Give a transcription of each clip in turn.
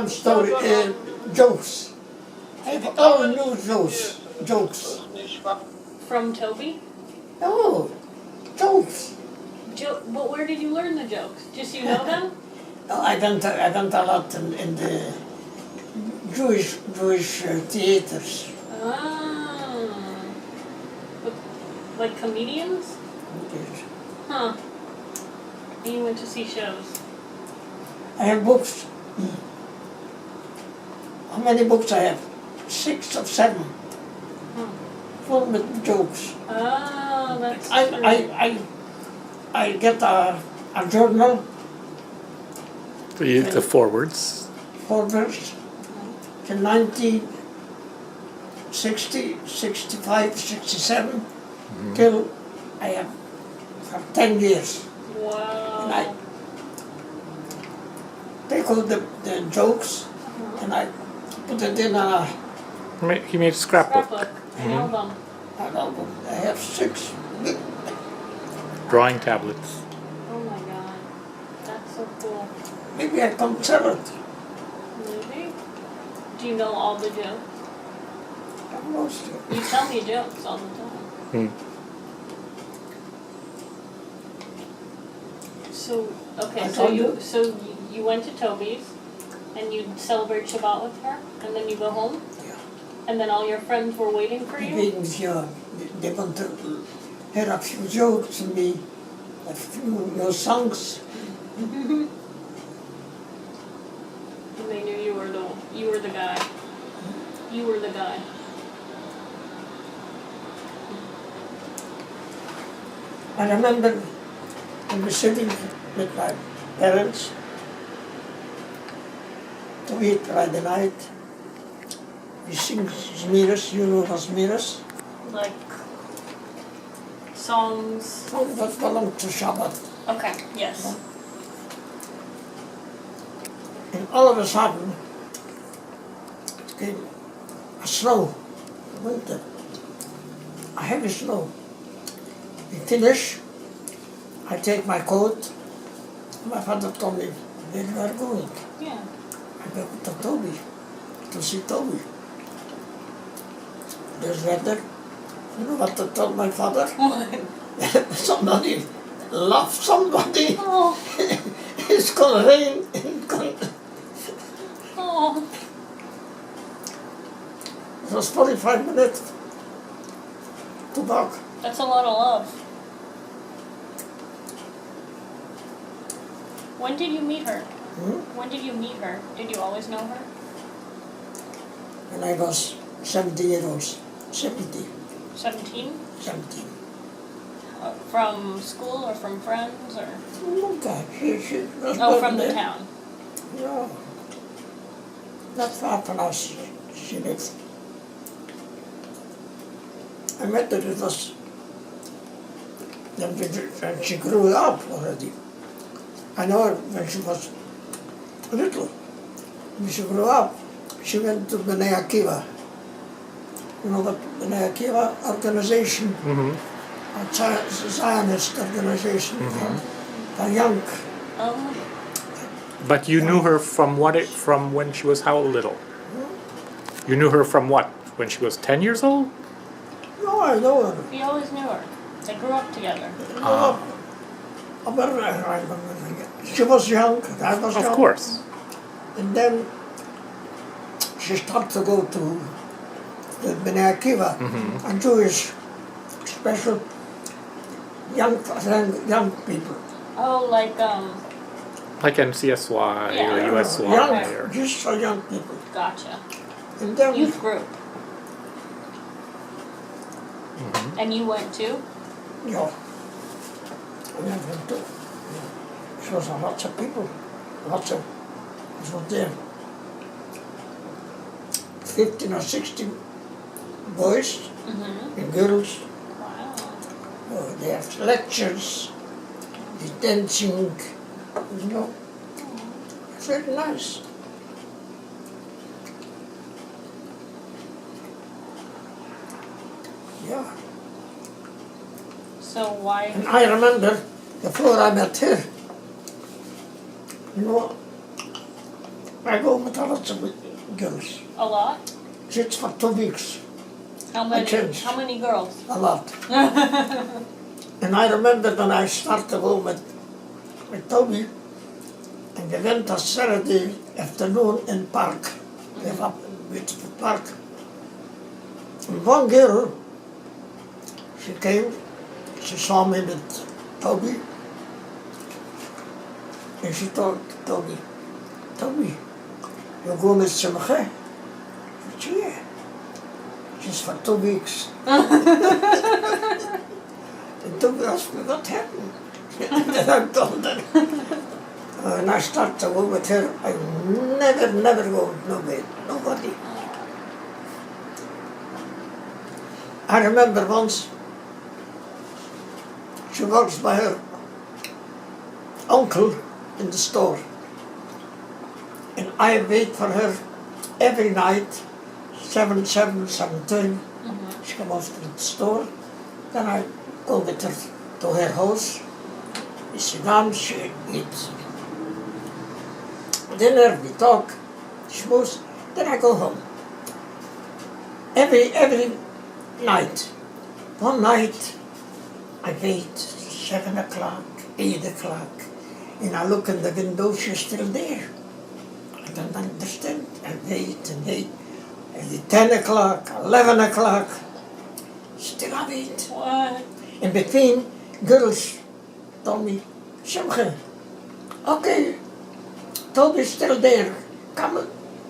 story, jokes. I have all new jokes. From Toby? No, jokes. But where did you learn the jokes? Just you know them? No, I went a lot in the Jewish theaters. Ah. Like comedians? Yes. Huh. And you went to see shows? I have books. How many books I have? 6 or 7. Full with jokes. Oh, that's true. I get a journal. The forwards. Forwards. To 1960, 65, 67, till I have for 10 years. Wow. And I take all the jokes and I put it in a He made a scrapbook. Scrapbook. An album. album. I have 6. Drawing tablets. Oh my god. That's so cool. Maybe I can sell it. Maybe? Do you know all the jokes? Most. You tell me jokes all the time. So, okay, I so told you. you went to Toby's and you celebrate Shabbat with her and then you go home? Yeah. And then all your friends were waiting for you? Meetings, yeah. They want to hear a few jokes from me, a few songs. And they knew you were the guy. You were the guy. I remember I was sitting with my parents to eat Friday night. We sing Zmiras, you know what Zmiras? Like songs. That belong to Shabbat. Okay, yes. And all of a sudden, it came a snow, winter, a heavy snow. We finish, I take my coat, my father told me where we are going. Yeah. I go to Toby, to see Toby. There's weather. You know what I told my father? What? Somebody love somebody. Oh. It's gonna rain. Oh. It was 45 minutes to walk. That's a lot of love. When did you meet her? When did you meet her? Did you always know her? When I was 70 years old. 70. 17? 17. From school or from friends or? Okay. She was Oh, from the there. town. Yeah. Not far from us, she lived. I met her, it was when she grew up already. I know her when she was little. When she grew up, she went to Bnei Akiva. You know what Bnei Akiva organization? A Zionist organization for young. Oh. But you knew her from from when she was how little? You knew her from what? When she was 10 years old? No, I know her. You always knew her. They grew up together. She was young, I was young. Of course. And then she started to go to the Bnei Akiva, a Jewish special young people. Oh, like Like NCSY Yeah. or USY Young, or just for young people. gotcha. And then Youth group. And you went too? yeah, we went to. She was lots of people, lots of. It was there 15 or 16 boys and girls. Wow. They have lectures, the dancing, you know. Very nice. Yeah. So why? And I remember before I met her, you know, I go with lots of girls. A lot? Just for 2 weeks, How many? changed. How many girls? a lot. And I remember when I started to go with Toby, and we went on Saturday afternoon in park. We have a beautiful park. And one girl, she came, she saw me with Toby, and she told Toby, Toby, you go with Simcha? I said, yeah. Just for 2 weeks. And Toby asked me what happened. And I told her. And I started to go with her. I never go with nobody. I remember once, she works by her uncle in the store. And I wait for her every night, 7:30. She comes out to the store. Then I go with her to her house. We sit down, she eats dinner, we talk, schmooze. Then I go home. Every night. One night, I wait, 7 o'clock, 8 o'clock, and I look in the window, she's still there. I don't understand. I wait and wait. At 10 o'clock, 11 o'clock, still I wait. What? In between, girls told me, Simcha, okay, Toby's still there. Come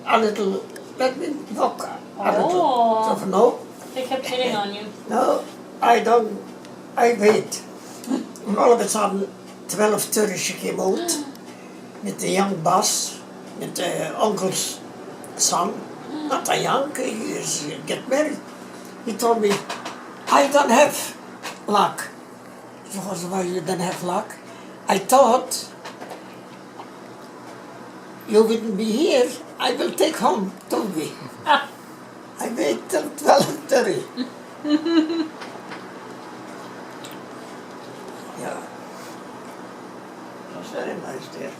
a little, let me walk a little. Oh. So, no, They kept hitting on you. no, I don't, I wait. And all of a sudden, 12:30 she came out with the young boss, with the uncle's son. Not a young, he is get married. He told me, I don't have luck. I was, why you don't have luck? I thought you wouldn't be here. I will take home Toby. I wait till 12:30. Yeah. It was very nice there.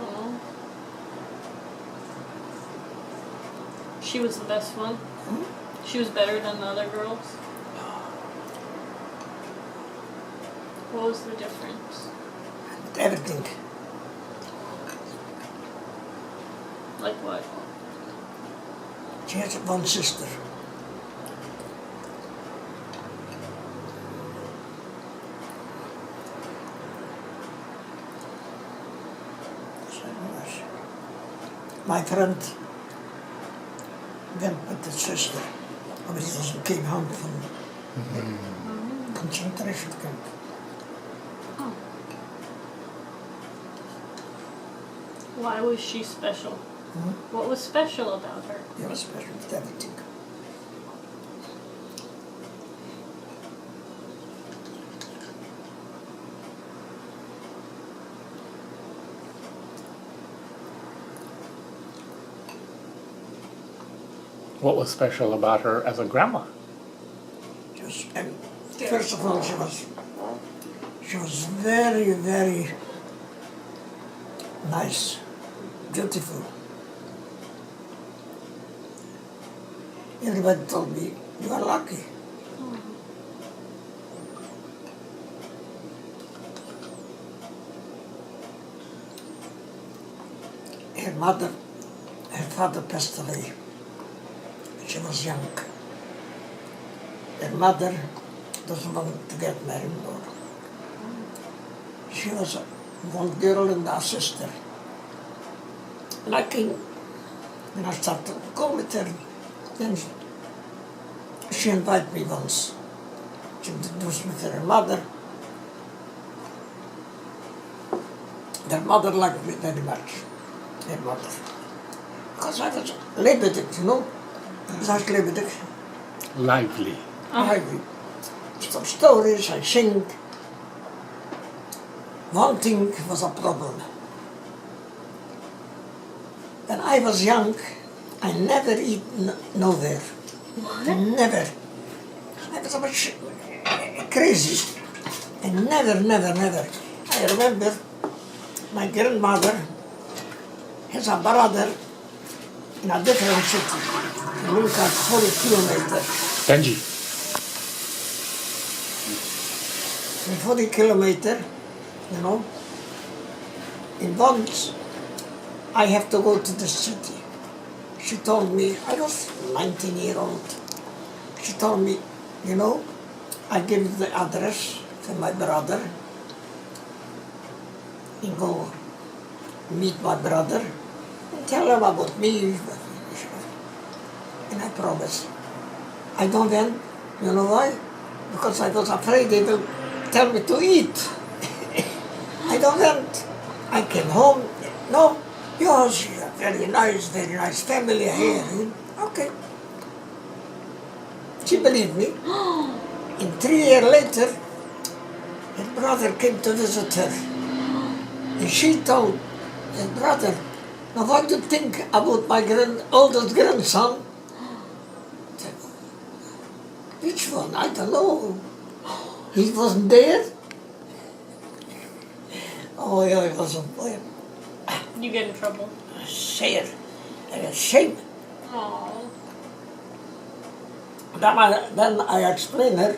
Aw. She was the best one. She was better than the other girls. What was the difference? Everything. Like what? She has one sister. My friend went with the sister, but he doesn't came home from concentration camp. Oh. Why was she special? What was special about her? He was special with everything. What was special about her as a grandma? Just, and first of all, she was very, very nice, beautiful. Everybody told me, you are lucky. Her mother, her father passed away. She was young. Her mother doesn't want to get married more. She was one girl and a sister. And I came, and I started to go with her. Then she invited me once. She introduced me to her mother. Their mother liked me very much, her mother. Because I was lebendig, you know? I was lebendig. Lively. Lively. Some stories, I sing. One thing was a problem. When I was young, I never eat nowhere. What? Never. I was so much crazy. And never. I remember my grandmother has a brother in a different city. We look at 40 kilometers. Benji. In 40 kilometers, you know, in once I have to go to the city. She told me, I was 19-year-old. She told me, you know, I give the address to my brother. You go meet my brother and tell him about me. And I promise. I don't went, you know why? Because I was afraid they will tell me to eat. I don't went. I came home. No, yours, very nice family here. Okay. She believed me. And 3 years later, her brother came to visit her. And she told her brother, now what do you think about my oldest grandson? Which one? I don't know. He wasn't there? Oh, yeah, he wasn't there. You get in trouble. Shame. Shame. Aww. Then I explained her,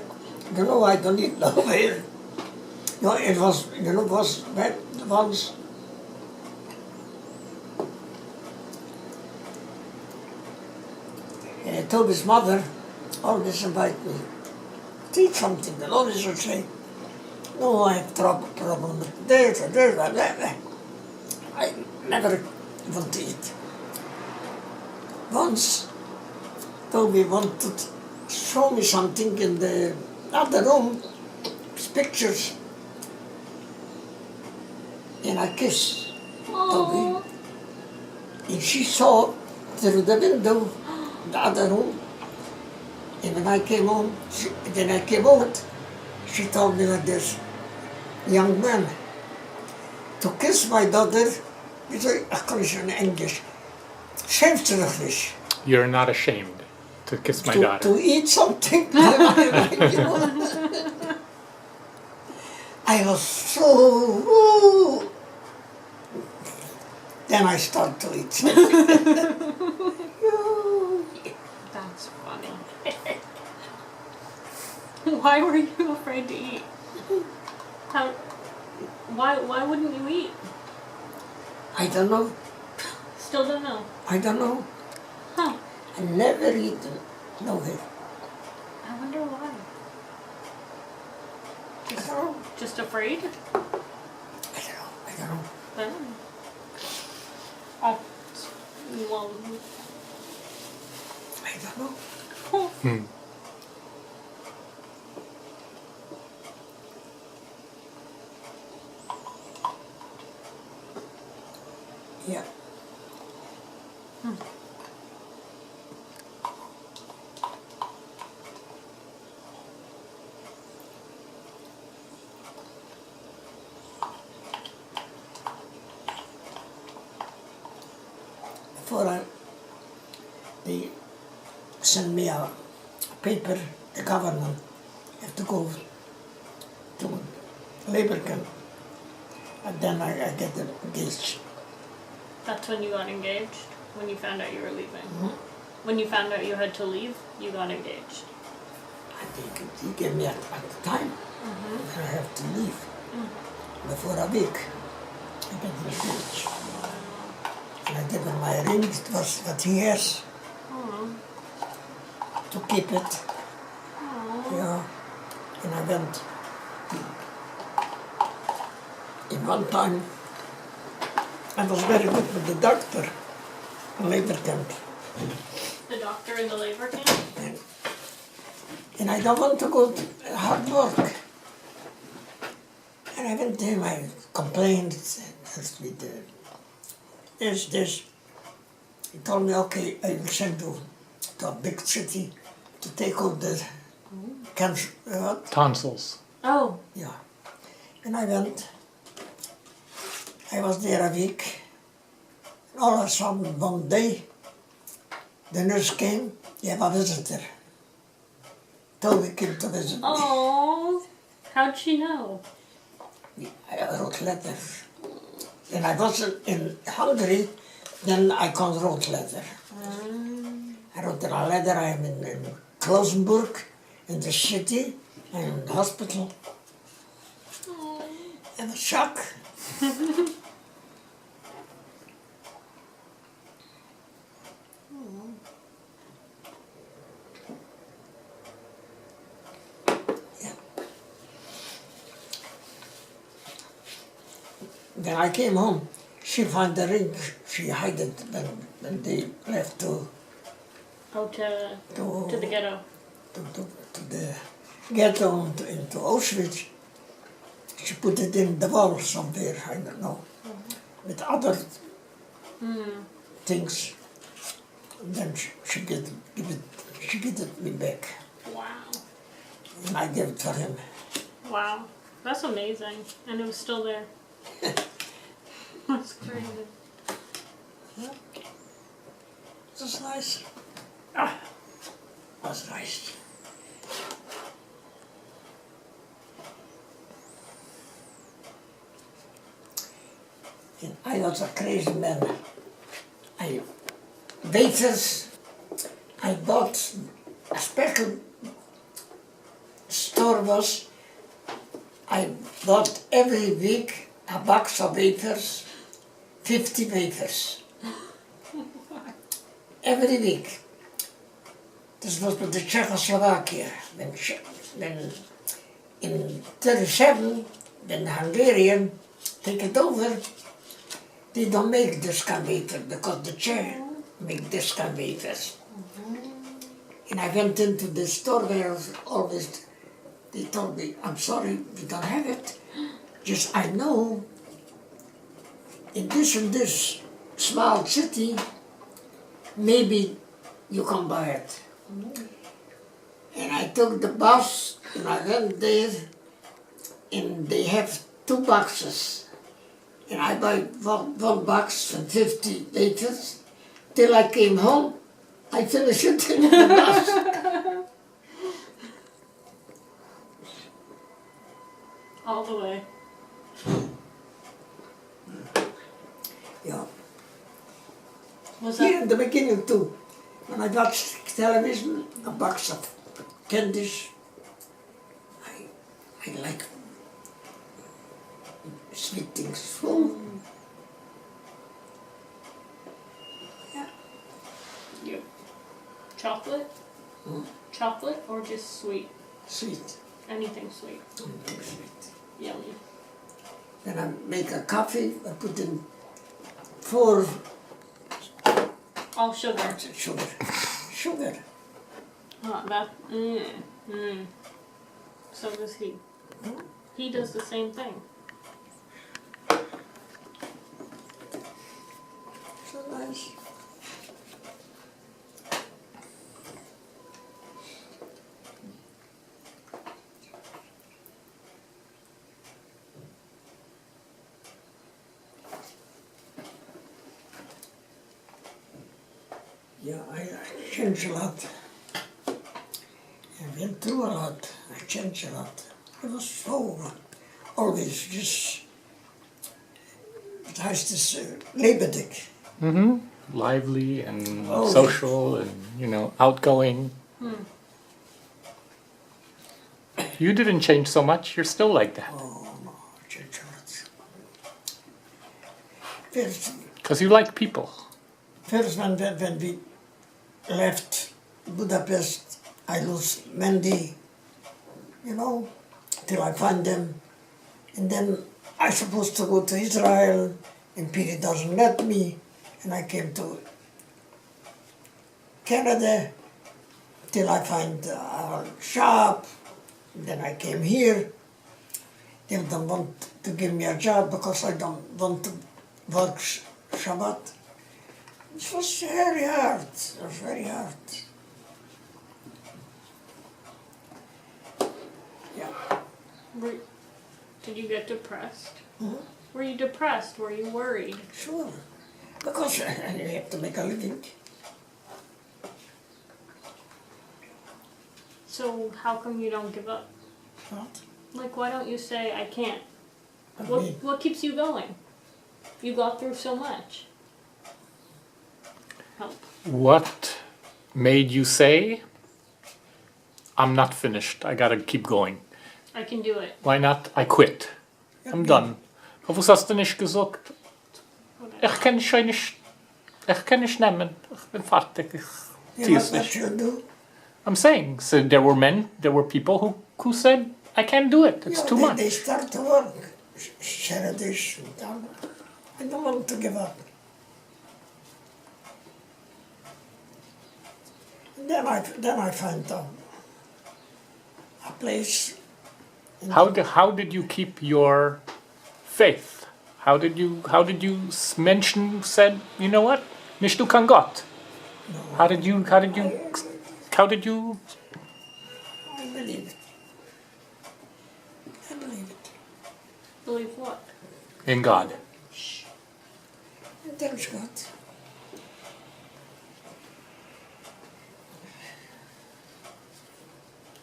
you know, I don't need no hair. You know, it was, you know, was when once Toby's mother always invite me to eat something, and always would say, no, I have problem with this and this and that. I never want to eat. Once Toby wanted to show me something in the other room, pictures, and I kissed Toby. And she saw through the window, the other room. And when I came home, then I came out, she told me that this young man to kiss my daughter, I kan je in English, shamefully. You're not ashamed to kiss my daughter. To eat something. You know? I was so. Then I started to eat something. That's funny. Why were you afraid to eat? Why wouldn't you eat? I don't know. Still don't know. I don't know. Huh. I never eaten. No way. I wonder why. I don't know. Just afraid? I don't know. I don't know. Oh. Well. I don't know. Hmm. Yeah. Before they send me a paper, the government have to go to labor camp, and then I get engaged. That's when you got engaged? When you found out you were leaving? Mm-hmm. When you found out you had to leave, you got engaged? I think he gave me at the time when I have to leave. Before a week, I get engaged. And I give him my ring, it was what he has, to keep it. Yeah. And I went. In one time, I was very good with the doctor in labor camp. The doctor in the labor camp? And I don't want to go to hard work. And I went to him, I complained, has to be this. He told me, okay, I will send you to a big city to take out the cancer. Tonsils. Oh. Yeah. And I went. I was there a week. And all of a sudden, one day, the nurse came, you have a visitor. Toby came to visit me. Oh. How'd she know? I wrote letters. And I was in Hungary, then I wrote letter. I wrote in a letter, I'm in Klausenburg, in the city, I'm in the hospital. And a shock. Yeah. Then I came home. She found the ring. She hid it when they left to Oh, to the ghetto. to the ghetto into Auschwitz. She put it in the wall somewhere, I don't know, with other things. And then she get it me back, Wow. and I gave it for him. Wow. That's amazing. And it was still there. That's crazy. That's nice. That's nice. And I was a crazy man. Waiters, I bought a special store was, I bought every week a box of wafers, 50 wafers. Every week. This was with the Czechoslovakia. When in 37, when the Hungarian take it over, they don't make this kind of wafer because the Czech make this kind of wafers. And I went into the store where always, they told me, I'm sorry, we don't have it. Just I know in this small city, maybe you can buy it. And I took the bus and I went there and they have 2 boxes. And I buy one box and 50 liters. Till I came home, I finished it in the bus. All the way. Yeah. Was Here that in the beginning too, when I watched television, a box of candies, I like sweet things. Oh, yeah. you? Chocolate? Chocolate or just sweet? Sweet. Anything sweet. Sweet. Yummy. Then I make a coffee, I put in 4 All sugar. parts of sugar. Sugar. Oh, so does he. He does the same thing. So nice. Yeah, I changed a lot. I went through a lot. I changed a lot. I was so always just, it heißt es, lebendig. Lively and Oh, social and, you know, outgoing. You didn't change so much. You're still like that. Oh no, I changed a lot. First, Because you like people. when we left Budapest, I lost Mandy, you know, till I find them. And then I supposed to go to Israel, and Peter doesn't let me, and I came to Canada till I find a shop. Then I came here. They don't want to give me a job because I don't want to work Shabbat. It was very hard. It was very hard. Yeah. Did you get depressed? Mhm. Were you depressed? Were you worried? Sure. Because you have to make a living. So how come you don't give up? What? Like, why don't you say, I can't? I What, mean, what keeps you going? You got through so much. Help. What made you say, I'm not finished, I gotta keep going? I can do it. Why not? I quit. I'm done. Warum hast du nicht gesagt? Ich kann schon nicht, ich kann nicht nehmen. Ich bin fertig. Ich You zieh's know what nicht. you do? I'm saying, so there were people who said, I can't do it, it's too much. They start to work. Share this. I don't want to give up. Then I find a place. How did you keep your faith? How did you mention, said, you know what? Nicht du kann Gott. How did you I believe it. I believe it. Believe what? in God? And there's God.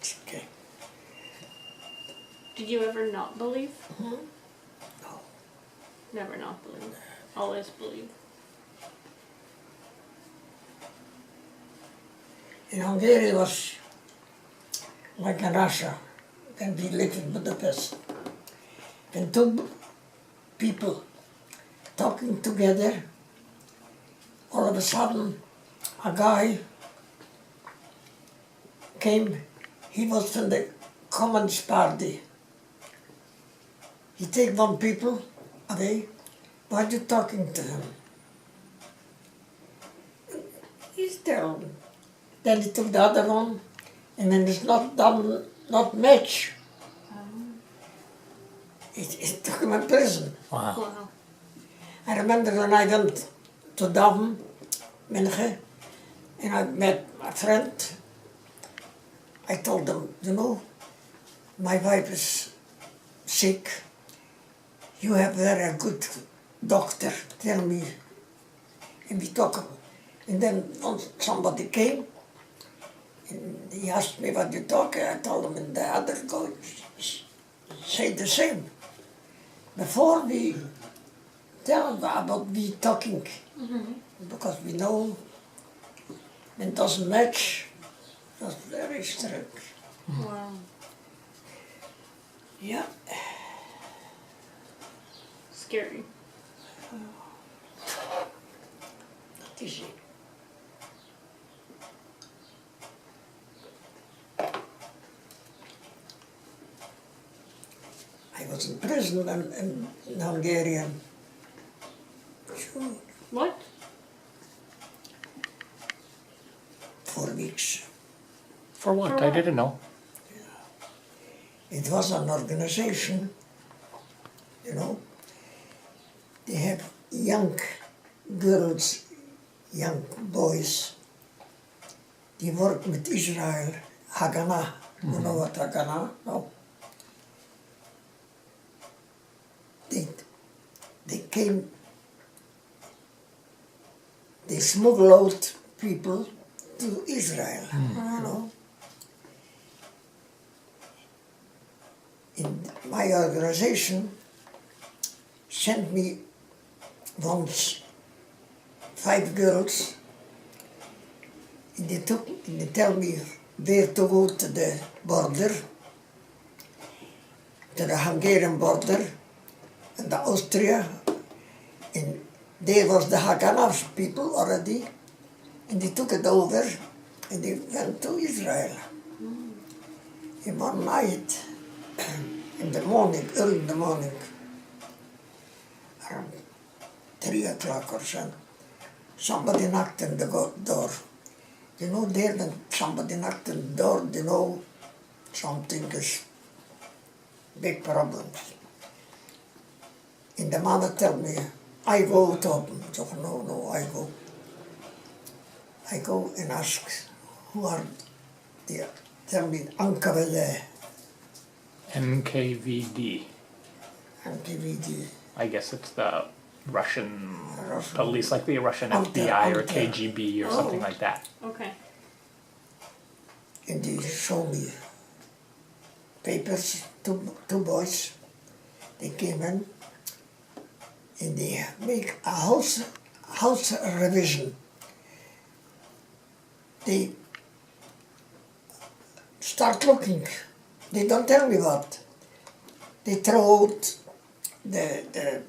It's okay. Did you ever not believe? No. Never not believe. Always believe. In Hungary was like in Russia, when we lived in Budapest. When two people talking together, all of a sudden a guy came, he was from the Communist Party. He take one people away, why are you talking to him? He's there. Then he took the other one, and when it's not done, not match, he took him in prison. Wow. Wow. I remember when I went to Dublin, München, and I met a friend. I told him, you know, my wife is sick. You have very good doctor, tell me. And we talk. And then somebody came, and he asked me what you talk. I told him, and the other guy say the same. Before we tell about we talking, because we know it doesn't match. That's very strict. Wow. Yeah. Scary. That is it. I was in prison in Hungary. Sure, What? 4 weeks. For what? For I what? didn't know. It was an organization, you know. They have young girls, young boys. They work with Israel, Haganah. You know what Haganah? No. They came, they smuggle out people to Israel, you know. In my organization sent me once 5 girls, and they tell me where to go to the border, to the Hungarian border, and the Austria, and there was the Haganah people already, and they took it over, and they went to Israel. In one night, in the morning, early in the morning, around 3 o'clock or so, somebody knocked on the door. You know, there when somebody knocked on the door, they know something is big problems. And the mother tell me, I go to open. So no, I go. I go and ask, who are they? Tell me, NKVD. NKVD. NKVD. I guess it's the Russian, Russian. at least like the Russian Ante- FBI or ante- KGB or Oh. something like that. Okay. And they show me papers, two boys. They came in and they make a house revision. they start looking. They don't tell me what. They throw out the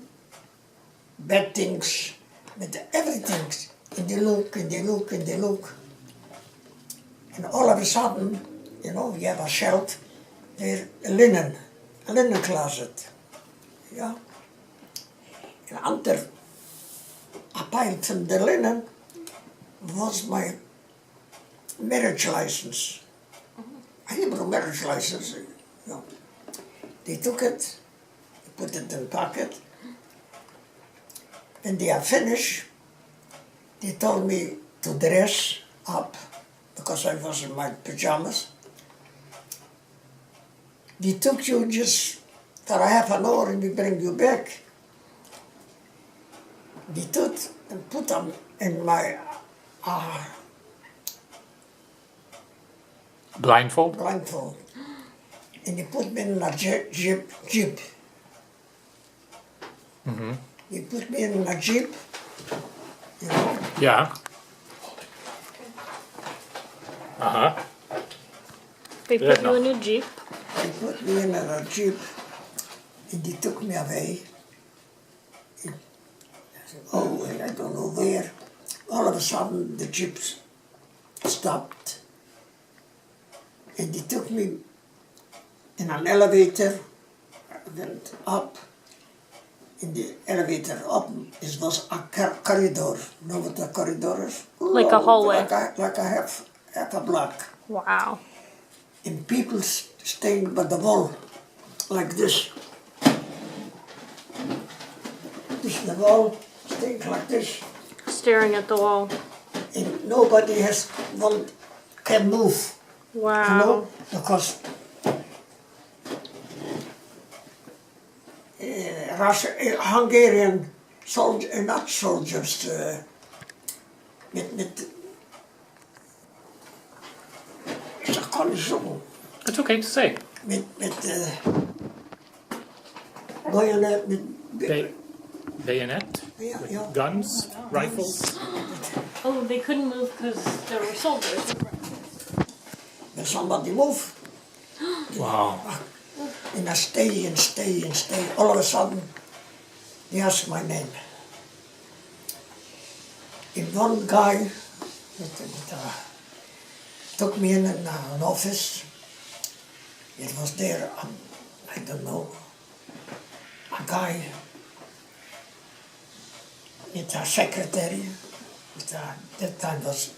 bad things, with everything. And they look, and they look, and they look. And all of a sudden, you know, we have a shelf, there a linen closet. Yeah. And under a pile from the linen was my marriage license. A Hebrew marriage license. You know. They took it, put it in a pocket. When they are finished, they told me to dress up because I was in my pajamas. They took you just for a half an hour and we bring you back. They took and put them in my Blindfold? blindfold. And they put me in a jeep. They put me in a jeep, you know. Yeah. Uh-huh. They Yeah, put no. you in a jeep. They put me in a jeep and they took me away. And I said, oh, I don't know where. All of a sudden the jeep stopped and they took me in an elevator, went up. In the elevator up was a corridor. You know what a corridor is? Like a hallway. Like a half a block. Wow. And people staying by the wall, like this. This is the wall, staying like this. Staring at the wall. And nobody can move, Wow. you know, because Hungarian soldiers, not soldiers, met ik kan niet zo, It's okay to say. met bayonet, Bayonet? ja, ja. Guns? Rifles? Oh, they couldn't move because there were soldiers. When somebody move, Wow. and I stay and stay and stay. All of a sudden, they ask my name. And one guy took me in an office. It was there, I don't know, a guy with a secretary, that time was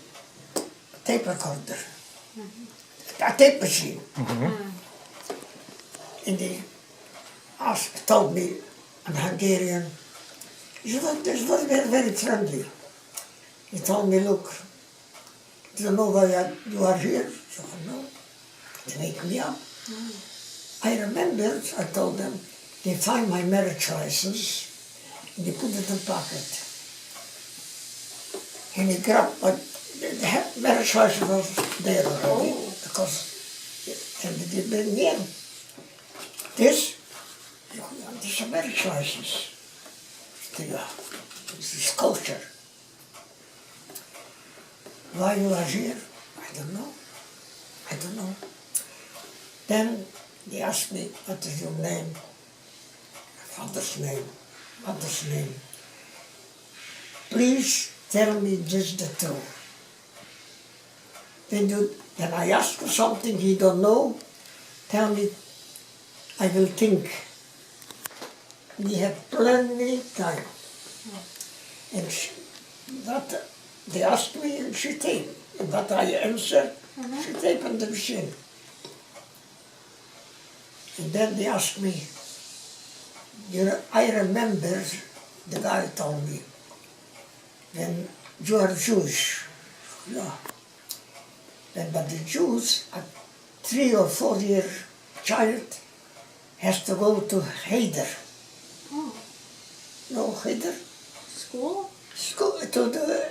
a tape recorder, a tape machine. And he told me in Hungarian, he was very, very friendly. He told me, look, do you know why you are here? I said, no. They wake me up. I remembered, I told them, they find my marriage license and they put it in pocket. And he grabbed, but the marriage license was there already, and they bring me in. This is a marriage license. This is culture. Why you are here? I don't know. I don't know. Then they asked me, what is your name? Father's name. Mother's name. Please tell me just the truth. When I ask for something he don't know, tell me, I will think. We have plenty time. And they asked me and she taped. And what I answered, she taped on the machine. And then they asked me, I remember the guy told me, when you are Jewish, yeah. But the Jews, a 3 or 4 year child, has to go to Heder. Oh. No, Heder? School? School, to the